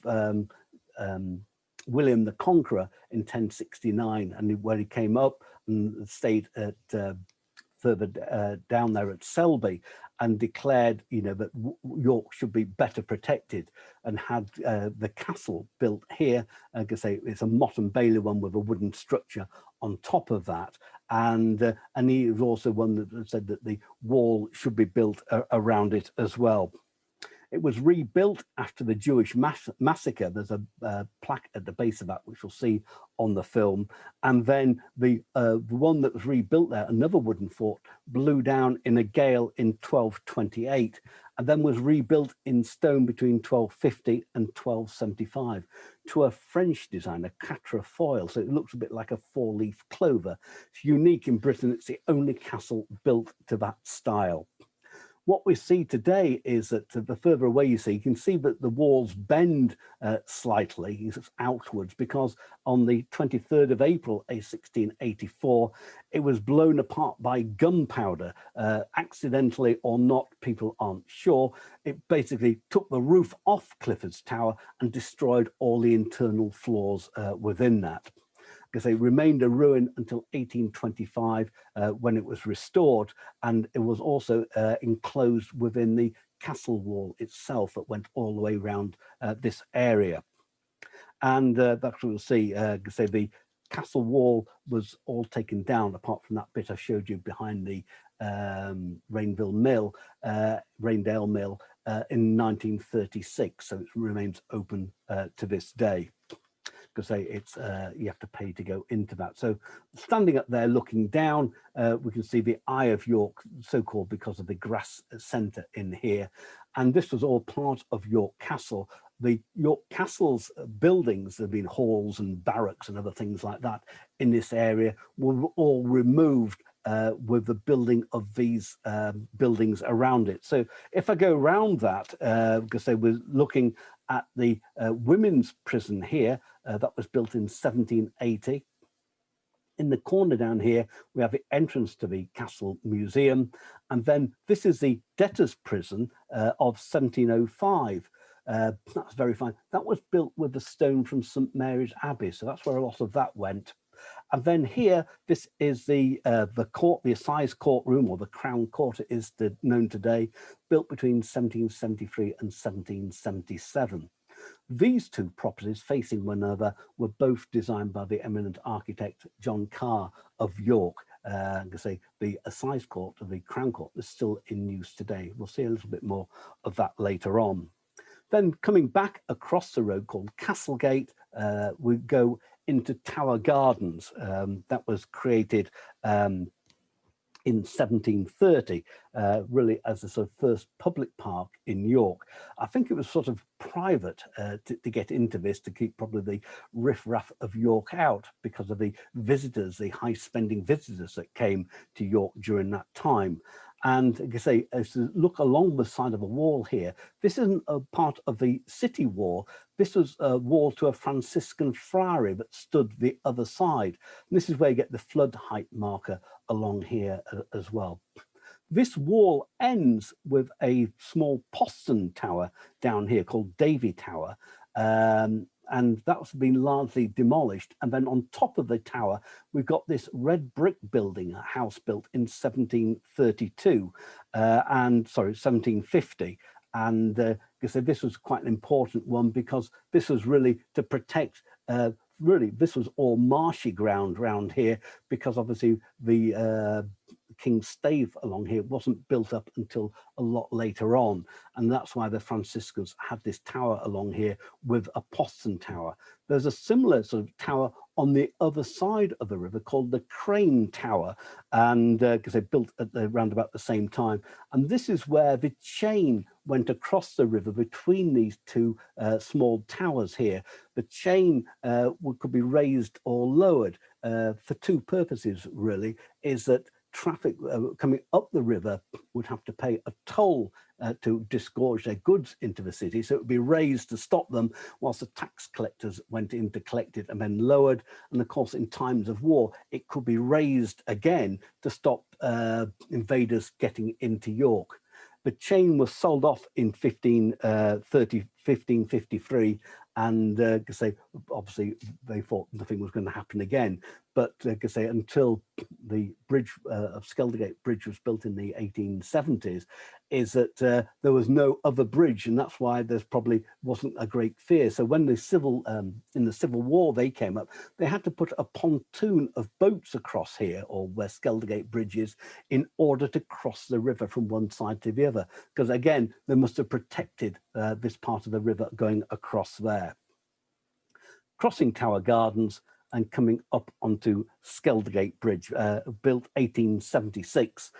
William the Conqueror in 1069, and where he came up and stayed at further down there at Selby, and declared, you know, that York should be better protected, and had the castle built here. Like I say, it's a Motte and Bailey one with a wooden structure on top of that, and he was also one that said that the wall should be built around it as well. It was rebuilt after the Jewish massacre. There's a plaque at the base of that, which you'll see on the film. And then the one that was rebuilt there, another wooden fort, blew down in a gale in 1228, and then was rebuilt in stone between 1250 and 1275 to a French designer, Quatrefoil. So it looks a bit like a four-leaf clover. It's unique in Britain. It's the only castle built to that style. What we see today is that the further away you see, you can see that the walls bend slightly outwards, because on the 23rd of April, 1684, it was blown apart by gunpowder, accidentally or not, people aren't sure. It basically took the roof off Clifford's tower and destroyed all the internal floors within that, because they remained a ruin until 1825 when it was restored, and it was also enclosed within the castle wall itself that went all the way around this area. And that's what we'll see. Say the castle wall was all taken down, apart from that bit I showed you behind the Raindale Mill, in 1936. So it remains open to this day, because it's you have to pay to go into that. So standing up there looking down, we can see the Eye of York, so-called because of the grass centre in here. And this was all part of York Castle. The York Castle's buildings, there have been halls and barracks and other things like that in this area, were all removed with the building of these buildings around it. So if I go around that, because they were looking at the women's prison here, that was built in 1780. In the corner down here, we have the entrance to the Castle Museum. And then this is the Debtors Prison of 1705. That's very fine. That was built with the stone from St. Mary's Abbey. So that's where a lot of that went. And then here, this is the court, the assize courtroom, or the Crown Court, it is known today, built between 1773 and 1777. These two properties facing one another were both designed by the eminent architect John Carr of York. The assize court, the Crown Court, is still in use today. We'll see a little bit more of that later on. Then coming back across the road called Castlegate, we go into Tower Gardens. That was created in 1730, really as the sort of first public park in York. I think it was sort of private to get into this, to keep probably the riff-raff of York out, because of the visitors, the high-spending visitors that came to York during that time. And like I say, as you look along the side of the wall here, this isn't a part of the city wall. This was a wall to a Franciscan friary that stood the other side. And this is where you get the flood height marker along here as well. This wall ends with a small Poston Tower down here called Davy Tower. And that's been largely demolished. And then on top of the tower, we've got this red brick building, a house built in 1732, 1750. And this was quite an important one, because this was really to protect, this was all marshy ground around here, because obviously the King's Stave along here wasn't built up until a lot later on. And that's why the Franciscans had this tower along here with a Poston Tower. There's a similar sort of tower on the other side of the river called the Crane Tower, and because they built at around about the same time. And this is where the chain went across the river between these two small towers here. The chain could be raised or lowered for two purposes, really, is that traffic coming up the river would have to pay a toll to disgorge their goods into the city. So it would be raised to stop them, whilst the tax collectors went in to collect it, and then lowered. And of course, in times of war, it could be raised again to stop invaders getting into York. The chain was sold off in 1553, and obviously they thought nothing was going to happen again. But until the bridge of Skeldergate Bridge was built in the 1870s is that there was no other bridge, and that's why there's probably wasn't a great fear. So when the in the Civil War they came up, they had to put a pontoon of boats across here, or where Skeldergate Bridge is, in order to cross the river from one side to the other, because again they must have protected this part of the river going across there. Crossing Tower Gardens and coming up onto Skeldergate Bridge, built 1876,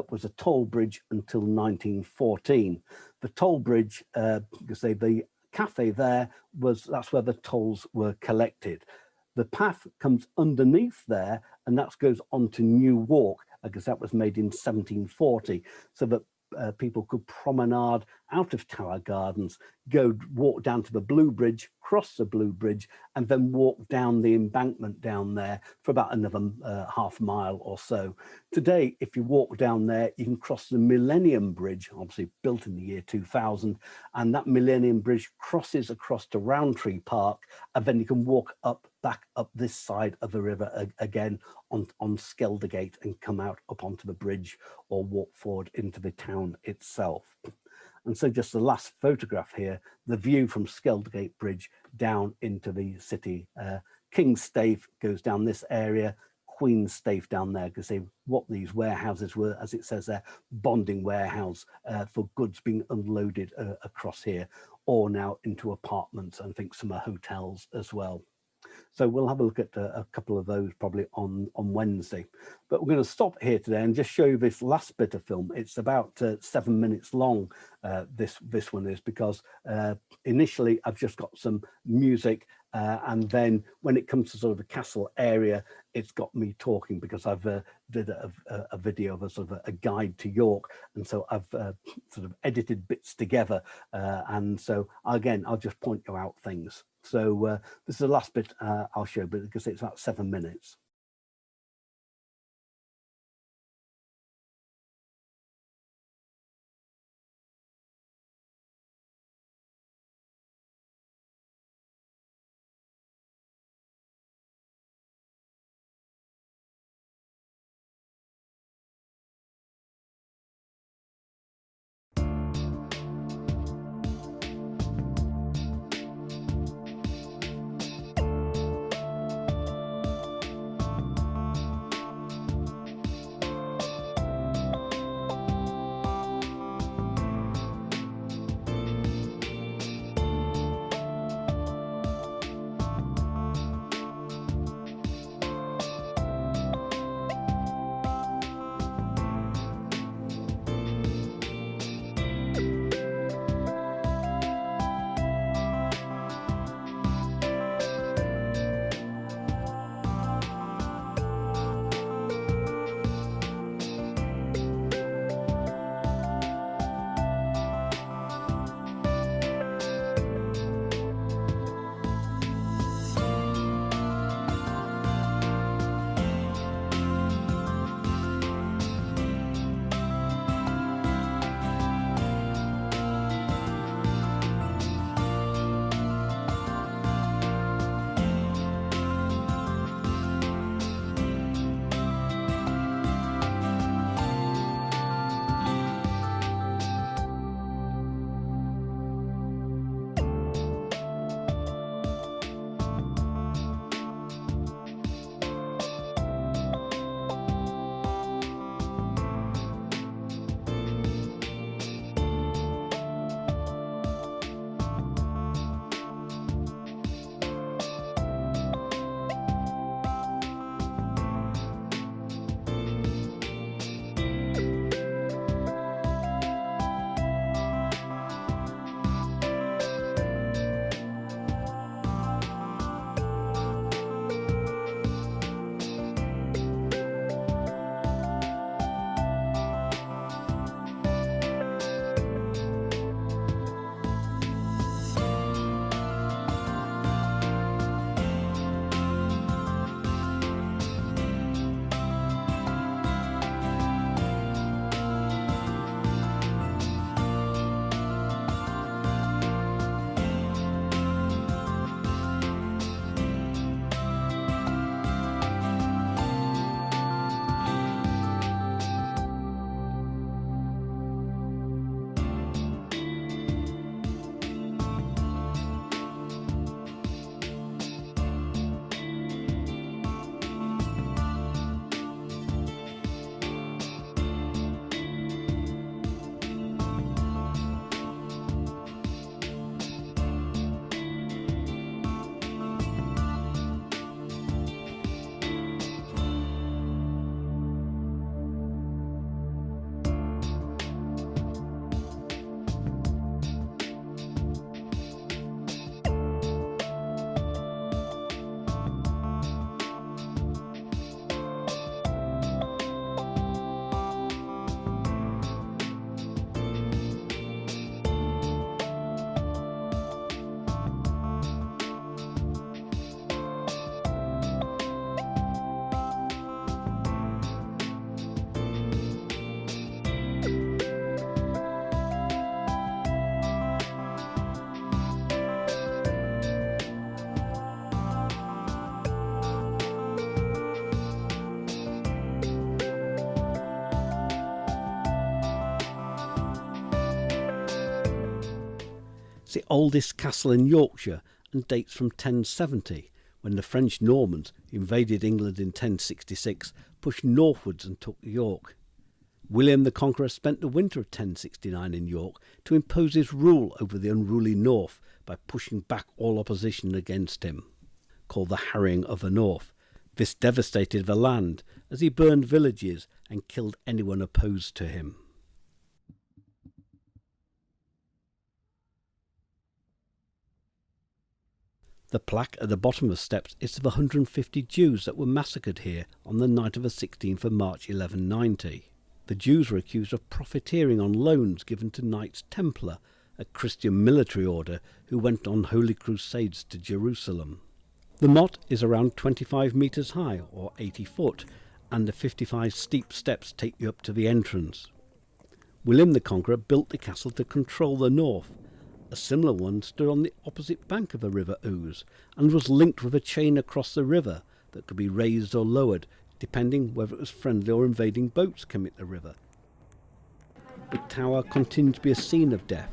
was a toll bridge until 1914. The toll bridge, you say the cafe there that's where the tolls were collected. The path comes underneath there, and that goes on to New Walk, because that was made in 1740, so that people could promenade out of Tower Gardens, walk down to the Blue Bridge, cross the Blue Bridge, and then walk down the embankment down there for about another half mile or so. Today, if you walk down there, you can cross the Millennium Bridge, obviously built in the year 2000, and that Millennium Bridge crosses across to Roundtree Park, and then you can walk back up this side of the river again on Skeldergate and come out up onto the bridge, or walk forward into the town itself. And so just the last photograph here, the view from Skeldergate Bridge down into the city. King's Staithe goes down this area, Queen's Staithe down there, because what these warehouses were, as it says there, bonding warehouse for goods being unloaded across here, or now into apartments, and I think some are hotels as well. So we'll have a look at a couple of those probably on Wednesday. But we're going to stop here today and just show you this last bit of film. It's about 7 minutes long, this one is, because initially I've just got some music, and then when it comes to sort of the castle area, it's got me talking, because I've did a video of a sort of a guide to York, and so I've sort of edited bits together, and so again I'll just point you out things. So this is the last bit I'll show, but because it's about 7 minutes. the oldest castle in Yorkshire and dates from 1070, when the French Normans invaded England in 1066, pushed northwards and took York. William the Conqueror spent the winter of 1069 in York to impose his rule over the unruly north by pushing back all opposition against him. Called the Harrying of the North, this devastated the land as he burned villages and killed anyone opposed to him. The plaque at the bottom of the steps is of 150 Jews that were massacred here on the night of the 16th of March 1190. The Jews were accused of profiteering on loans given to Knights Templar, a Christian military order who went on holy crusades to Jerusalem. The motte is around 25 metres high, or 80 foot, and the 55 steep steps take you up to the entrance. William the Conqueror built the castle to control the north. A similar one stood on the opposite bank of the River Ouse and was linked with a chain across the river that could be raised or lowered, depending whether it was friendly or invading boats came at the river. The tower continued to be a scene of death.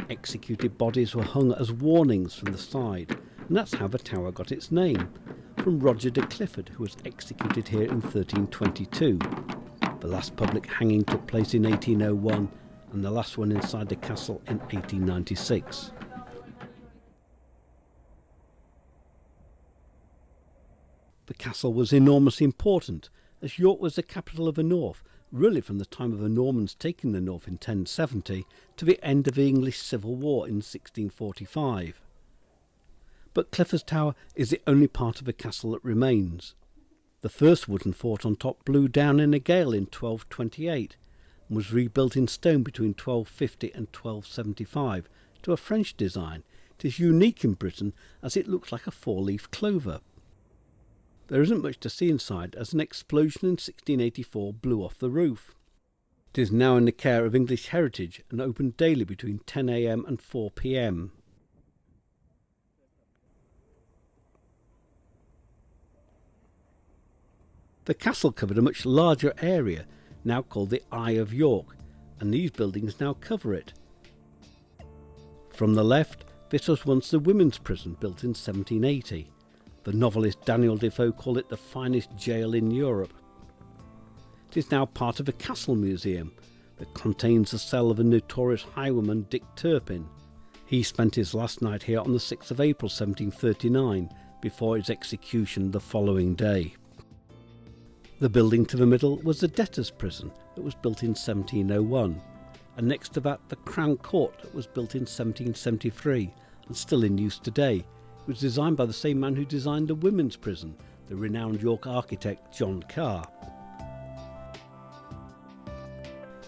Executed bodies were hung as warnings from the side, and that's how the tower got its name, from Roger de Clifford, who was executed here in 1322. The last public hanging took place in 1801, and the last one inside the castle in 1896. The castle was enormously important, as York was the capital of the north, really from the time of the Normans taking the north in 1070 to the end of the English Civil War in 1645. But Clifford's Tower is the only part of the castle that remains. The first wooden fort on top blew down in a gale in 1228 and was rebuilt in stone between 1250 and 1275 to a French design. It is unique in Britain as it looks like a four-leaf clover. There isn't much to see inside as an explosion in 1684 blew off the roof. It is now in the care of English Heritage and open daily between 10 a.m. and 4 p.m. The castle covered a much larger area, now called the Eye of York, and these buildings now cover it. From the left, this was once the women's prison built in 1780. The novelist Daniel Defoe called it the finest jail in Europe. It is now part of a castle museum that contains the cell of a notorious highwayman, Dick Turpin. He spent his last night here on the 6th of April 1739 before his execution the following day. The building to the middle was the Debtors Prison that was built in 1701, and next to that the Crown Court that was built in 1773 and still in use today. It was designed by the same man who designed the women's prison, the renowned York architect John Carr.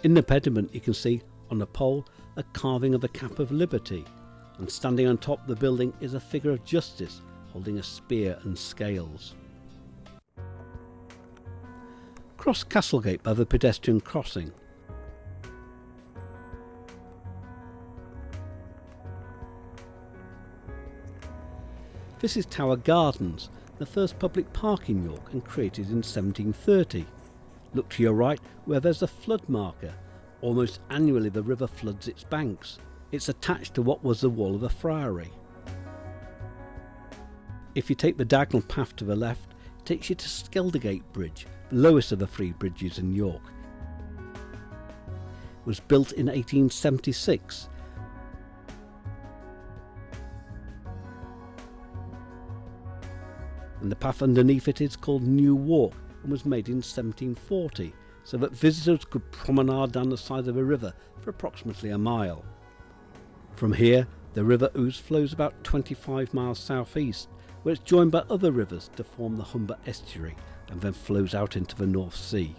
In the pediment you can see on a pole a carving of the Cap of Liberty, and standing on top of the building is a figure of justice holding a spear and scales. Cross Castlegate by the pedestrian crossing. This is Tower Gardens, the first public park in York and created in 1730. Look to your right where there's a flood marker. Almost annually the river floods its banks. It's attached to what was the wall of a friary. If you take the diagonal path to the left, it takes you to Skelegate Bridge, the lowest of the three bridges in York. It was built in 1876. And the path underneath it is called New Walk and was made in 1740, so that visitors could promenade down the side of a river for approximately a mile. From here, the River Ouse flows about 25 miles southeast, where it's joined by other rivers to form the Humber estuary and then flows out into the North Sea.